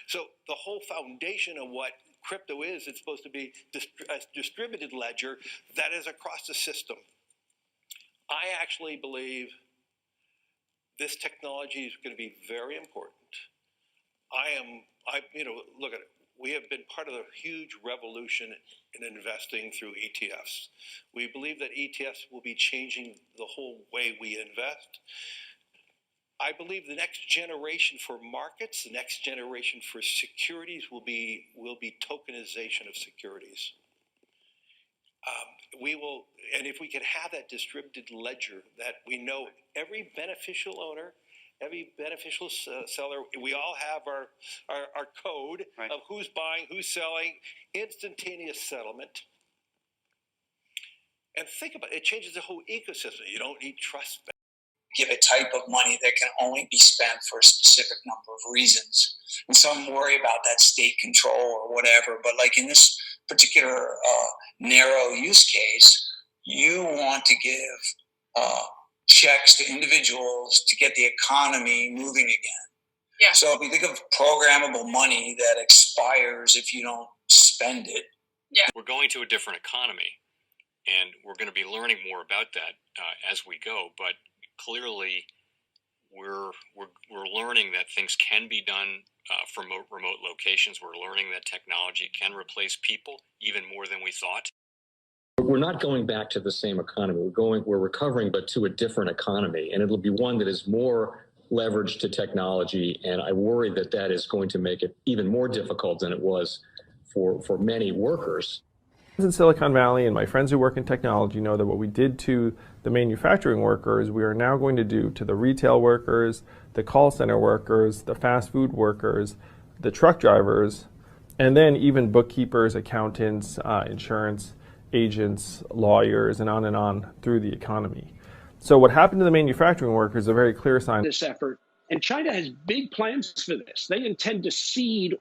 So the whole foundation of what crypto is, it's supposed to be a distributed ledger that is across the system. I actually believe this technology is going to be very important. Look at it. We have been part of a huge revolution in investing through ETFs. We believe that ETFs will be changing the whole way we invest. I believe the next generation for markets, the next generation for securities will be tokenization of securities. And if we can have that distributed ledger that we know every beneficial owner, every beneficial seller, we all have our code of who's buying, who's selling, instantaneous settlement. And think about it, it changes the whole ecosystem. You don't need trust. Give a type of money that can only be spent for a specific number of reasons. And some worry about that state control or whatever, but like in this particular narrow use case, you want to give checks to individuals to get the economy moving again. Yeah. So if you think of programmable money that expires if you don't spend it. Yeah. We're going to a different economy, and we're going to be learning more about that as we go, but clearly we're learning that things can be done from remote locations. We're learning that technology can replace people even more than we thought. We're not going back to the same economy. We're recovering, but to a different economy, and it'll be one that is more leveraged to technology. And I worry that that is going to make it even more difficult than it was for many workers. In Silicon Valley, and my friends who work in technology know that what we did to the manufacturing workers, we are now going to do to the retail workers, the call center workers, the fast food workers, the truck drivers, and then even bookkeepers, accountants, insurance agents, lawyers, and on through the economy. So what happened to the manufacturing workers is a very clear sign. This effort. And China has big plans for this. They intend to seed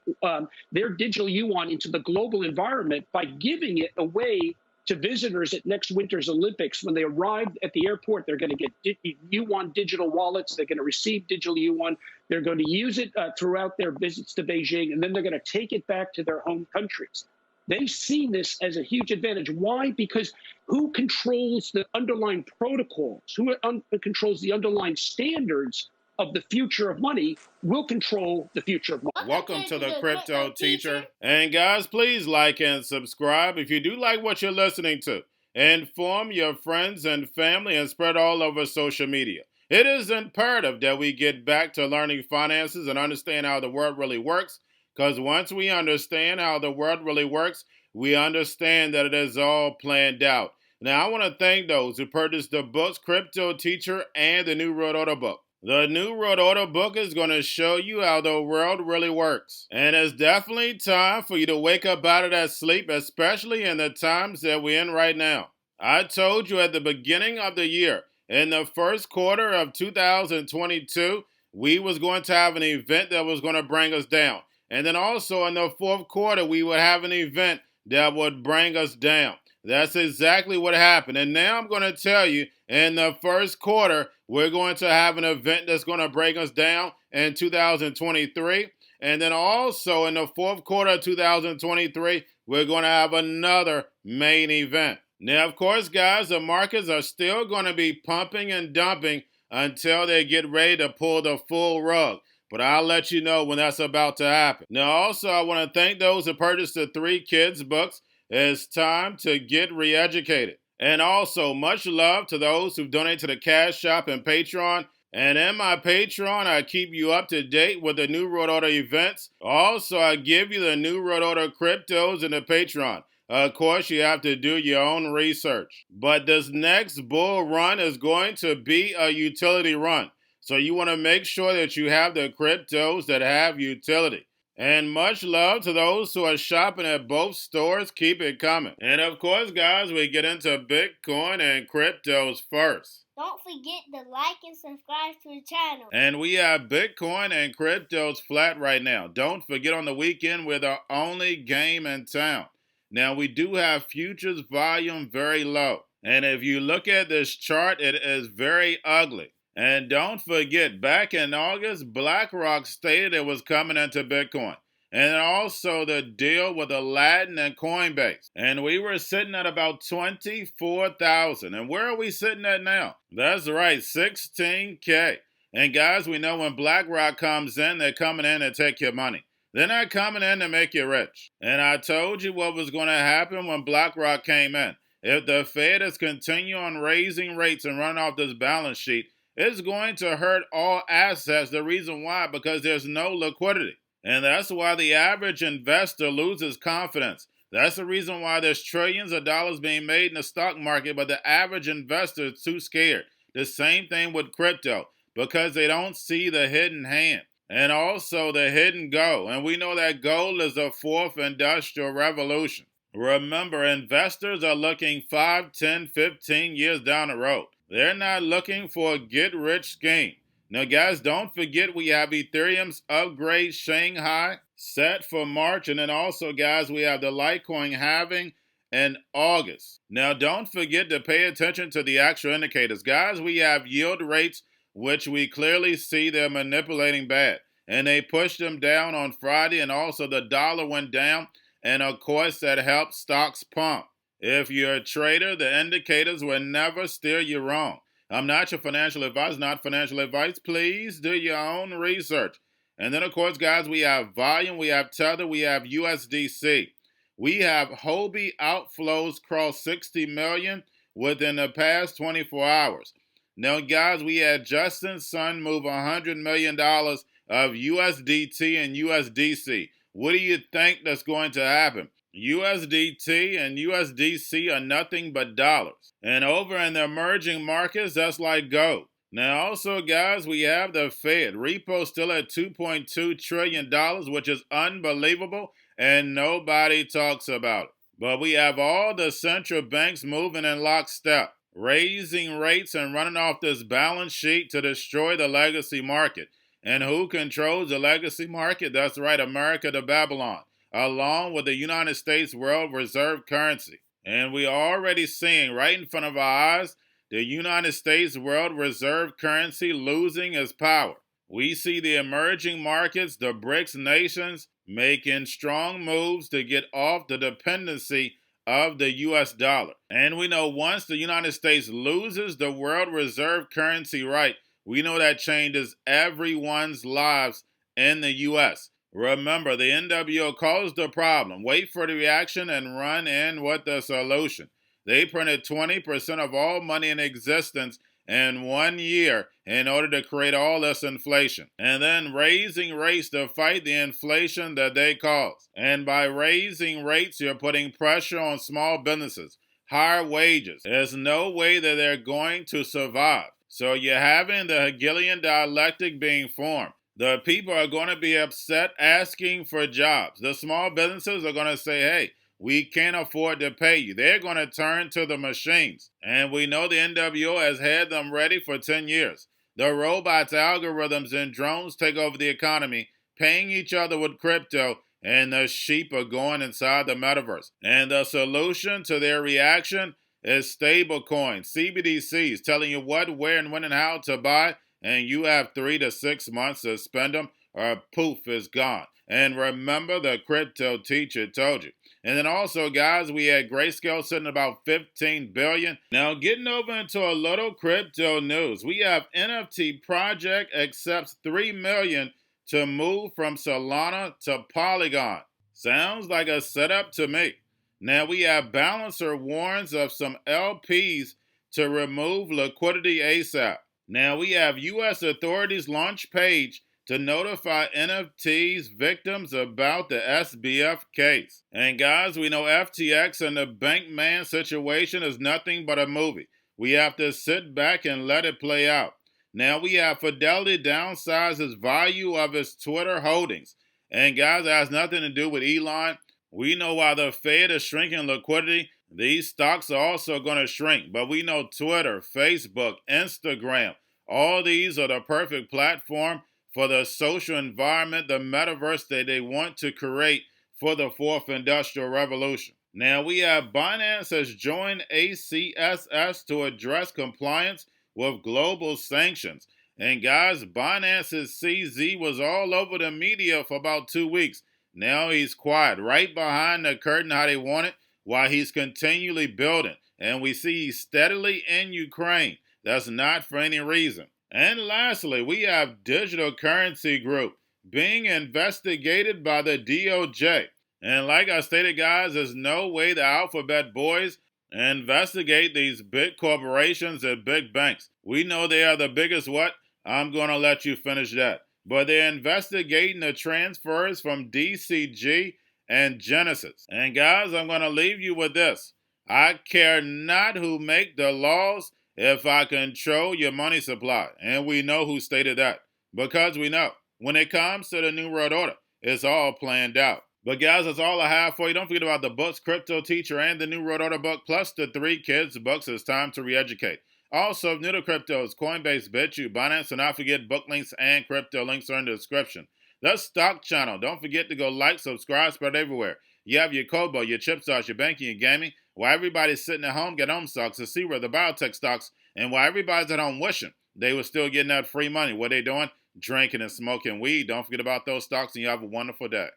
their digital yuan into the global environment by giving it away to visitors at next winter's Olympics. When they arrive at the airport, they're going to get yuan digital wallets. They're going to receive digital yuan. They're going to use it throughout their visits to Beijing, and then they're going to take it back to their home countries. They see this as a huge advantage. Why? Because who controls the underlying protocols, who controls the underlying standards of the future of money will control the future of money. Welcome to the Crypto Teacher. And guys, please like and subscribe if you do like what you're listening to. Inform your friends and family and spread all over social media. It is imperative that we get back to learning finances and understand how the world really works. Because once we understand how the world really works, we understand that it is all planned out. Now, I want to thank those who purchased the books Crypto Teacher and the New World Order book. The New World Order book is going to show you how the world really works. And it's definitely time for you to wake up out of that sleep, especially in the times that we're in right now. I told you at the beginning of the year, in the first quarter of 2022, we was going to have an event that was going to bring us down. And then also in the fourth quarter, we would have an event that would bring us down. That's exactly what happened. And now I'm going to tell you, in the first quarter, we're going to have an event that's going to bring us down in 2023. And then also in the fourth quarter of 2023, we're going to have another main event. Now, of course, guys, the markets are still going to be pumping and dumping until they get ready to pull the full rug. But I'll let you know when that's about to happen. Now, also, I want to thank those who purchased the 3 Kids books. It's time to get re-educated. And also, much love to those who donate to the Cash Shop and Patreon. And in my Patreon, I keep you up to date with the New World Order events. Also, I give you the New World Order cryptos in the Patreon. Of course, you have to do your own research. But this next bull run is going to be a utility run. So you want to make sure that you have the cryptos that have utility. And much love to those who are shopping at both stores. Keep it coming. And of course, guys, we get into Bitcoin and cryptos first. Don't forget to like and subscribe to the channel. And we have Bitcoin and cryptos flat right now. Don't forget on the weekend we're the only game in town. Now we do have futures volume very low. And if you look at this chart, it is very ugly. And don't forget, back in August, Blackrock stated it was coming into Bitcoin. and also the deal with Aladdin and Coinbase. And we were sitting at about 24,000. And where are we sitting at now? That's right, 16K. And guys, we know when Blackrock comes in, they're coming in to take your money. They're not coming in to make you rich. And I told you what was going to happen when BlackRock came in. If the Fed is continuing on raising rates and running off this balance sheet, it's going to hurt all assets. The reason why, because there's no liquidity. And that's why the average investor loses confidence. That's the reason why there's trillions of dollars being made in the stock market, but the average investor is too scared. The same thing with crypto, because they don't see the hidden hand. And also the hidden goal. And we know that goal is the fourth industrial revolution. Remember, investors are looking 5, 10, 15 years down the road. They're not looking for a get-rich scheme. Now, guys, don't forget we have Ethereum's upgrade Shanghai set for March. And then also, guys, we have the Litecoin halving in August. Now, don't forget to pay attention to the actual indicators. Guys, we have yield rates, which we clearly see they're manipulating bad. And they pushed them down on Friday, and also the dollar went down, and of course that helped stocks pump. If you're a trader, the indicators will never steer you wrong. I'm not your financial advisor, not financial advice. Please do your own research. And then, of course, guys, we have volume, we have Tether, we have USDC. We have Houbi outflows cross 60 million within the past 24 hours. Now, guys, we had Justin Sun move $100 million of USDT and USDC. What do you think that's going to happen? USDT and USDC are nothing but dollars. And over in the emerging markets, that's like gold. Now, also, guys, we have the Fed. Repo still at $2.2 trillion, which is unbelievable, and nobody talks about it. But we have all the central banks moving in lockstep, raising rates and running off this balance sheet to destroy the legacy market. And who controls the legacy market? That's right, America to Babylon, along with the United States World Reserve Currency. And we are already seeing right in front of our eyes the United States World Reserve Currency losing its power. We see the emerging markets, the BRICS nations, making strong moves to get off the dependency of the U.S. dollar. And we know once the United States loses the world reserve currency right, we know that changes everyone's lives in the U.S. Remember, the NWO caused the problem. Wait for the reaction and run in with the solution. They printed 20% of all money in existence in 1 year in order to create all this inflation, and then raising rates to fight the inflation that they caused. And by raising rates, you're putting pressure on small businesses, higher wages. There's no way that they're going to survive. So you're having the Hegelian dialectic being formed. The people are going to be upset asking for jobs. The small businesses are going to say, hey, we can't afford to pay you. They're going to turn to the machines. And we know the NWO has had them ready for 10 years. The robots, algorithms, and drones take over the economy, paying each other with crypto, and the sheep are going inside the metaverse. And the solution to their reaction is stablecoins, CBDCs, telling you what, where, and when and how to buy, and you have 3 to 6 months to spend them, or poof, is gone. And remember, the Cryptoteacher told you. And then also, guys, we had Grayscale sitting about 15 billion. Now, getting over into a little crypto news, we have NFT Project accepts 3 million to move from Solana to Polygon. Sounds like a setup to me. Now, we have Balancer warns of some LPs to remove liquidity ASAP. Now, we have U.S. authorities launch page to notify NFTs victims about the SBF case. And guys, we know FTX and the Bankman situation is nothing but a movie. We have to sit back and let it play out. Now we have Fidelity downsizes value of its Twitter holdings. And guys, that has nothing to do with Elon. We know while the Fed is shrinking liquidity, these stocks are also going to shrink. But we know Twitter, Facebook, Instagram, all these are the perfect platform for the social environment, the metaverse that they want to create for the fourth industrial revolution. Now we have Binance has joined ACSS to address compliance with global sanctions. And guys, Binance's CZ was all over the media for about 2 weeks. Now he's quiet, right behind the curtain how they want it, while he's continually building. And we see he's steadily in Ukraine. That's not for any reason. And lastly, we have Digital Currency Group being investigated by the DOJ. And like I stated, guys, there's no way the Alphabet boys investigate these big corporations and big banks. We know they are the biggest what? I'm going to let you finish that. But they're investigating the transfers from DCG and Genesis. And guys, I'm going to leave you with this. I care not who make the laws if I control your money supply. And we know who stated that. Because we know when it comes to the New World Order, it's all planned out. But guys, that's all I have for you. Don't forget about the books, Cryptoteacher and the New World Order book, plus the 3 kids books. It's time to re-educate. Also, new to cryptos, Coinbase, Bitrue, Binance, and not forget book links and crypto links are in the description. The stock channel. Don't forget to go like, subscribe, spread everywhere. You have your Kobo, your chip stocks, your banking, your gaming. While everybody's sitting at home, get home stocks to see where the biotech stocks. And while everybody's at home wishing they were still getting that free money, what they doing? Drinking and smoking weed. Don't forget about those stocks, and you have a wonderful day.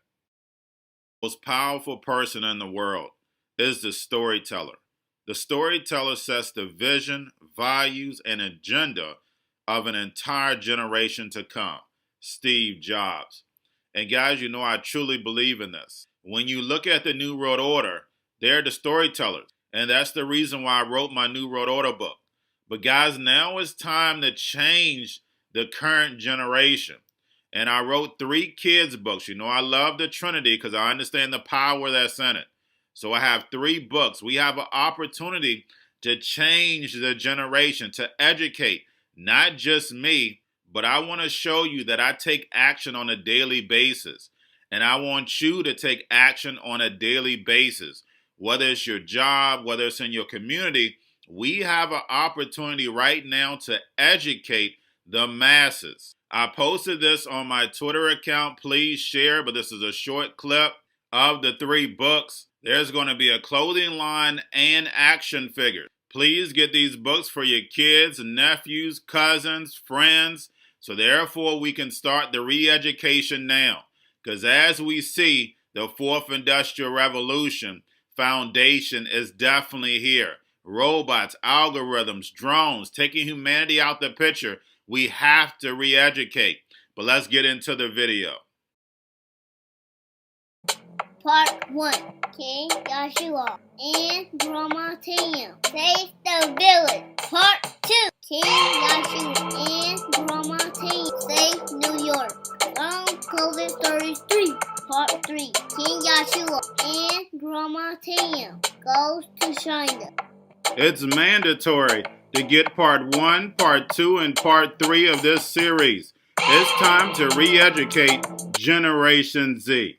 The most powerful person in the world is the storyteller. The storyteller sets the vision, values, and agenda of an entire generation to come. Steve Jobs. And guys, you know I truly believe in this. When you look at the New World Order, they're the storytellers. And that's the reason why I wrote my New World Order book. But guys, now it's time to change the current generation. And I wrote 3 kids books. You know I love the Trinity because I understand the power that's in it. So I have 3 books. We have an opportunity to change the generation, to educate, not just me, but I want to show you that I take action on a daily basis. And I want you to take action on a daily basis. Whether it's your job, whether it's in your community, we have an opportunity right now to educate the masses. I posted this on my Twitter account. Please share, but this is a short clip of the 3 books. There's going to be a clothing line and action figures. Please get these books for your kids, nephews, cousins, friends, so therefore we can start the re-education now. Because as we see, the 4th Industrial Revolution foundation is definitely here. Robots, algorithms, drones, taking humanity out the picture. We have to re-educate. But let's get into the video. Part 1. King Joshua and Grandma Tam save the village. Part 2. King Joshua and Grandma Tam save New York from COVID Stories 3. Part 3. King Joshua and Grandma Tam goes to China. It's mandatory to get part 1, part 2, and part 3 of this series. It's time to re-educate Generation Z.